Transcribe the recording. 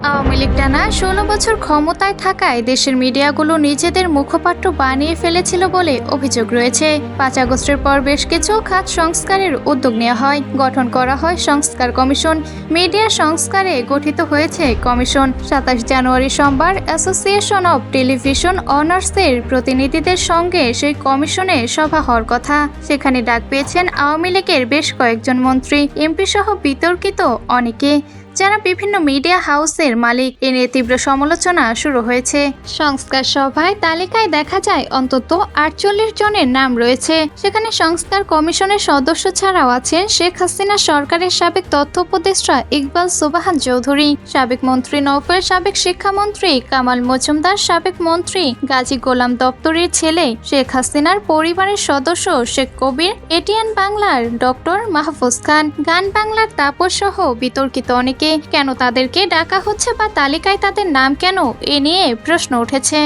আওয়ামী লীগ টানা ১৬ বছর ক্ষমতায় থাকায় দেশের মিডিয়াগুলো নিজেদের মুখপাত্র বানিয়ে ফেলেছিল বলে অভিযোগ রয়েছে। ৫ আগস্টের পর বেশ কিছু খাত সংস্কারের উদ্যোগ নেওয়া হয়, গঠন করা হয় সংস্কার কমিশন। মিডিয়া সংস্কারে গঠিত হয়েছে কমিশন। ২৭ জানুয়ারি সোমবার অ্যাসোসিয়েশন অব টেলিভিশন অনার্সের প্রতিনিধিদের সঙ্গে সেই কমিশনে সভা হওয়ার কথা। সেখানে ডাক পেয়েছেন আওয়ামী লীগের বেশ কয়েকজন মন্ত্রী, এমপি সহ বিতর্কিত অনেকে, যারা বিভিন্ন মিডিয়া হাউসের মালিক। এ নিয়ে তীব্র সমালোচনা শুরু হয়েছে। সংস্কার সভায় তালিকায় দেখা যায় অন্তত ৪৮ জনের নাম রয়েছে। সেখানে সংস্কার কমিশনের সদস্য ছাড়াও আছেন শেখ হাসিনা সরকারের সাবেক তথ্য উপদেষ্টা ইকবাল সুবহান চৌধুরী, সাবেক মন্ত্রী নওফেল, সাবেক শিক্ষামন্ত্রী কামাল মজুমদার, সাবেক মন্ত্রী গাজী গোলাম দপ্তরির ছেলে, শেখ হাসিনার পরিবারের সদস্য শেখ কবির, এটিএন বাংলার ডক্টর মাহফুজ খান, গান বাংলার তাপস সহ বিতর্কিত অনেকে। কেন তাদেরকে ডাকা হচ্ছে বা তালিকায় তাদের নাম কেন, এ নিয়ে প্রশ্ন উঠেছে।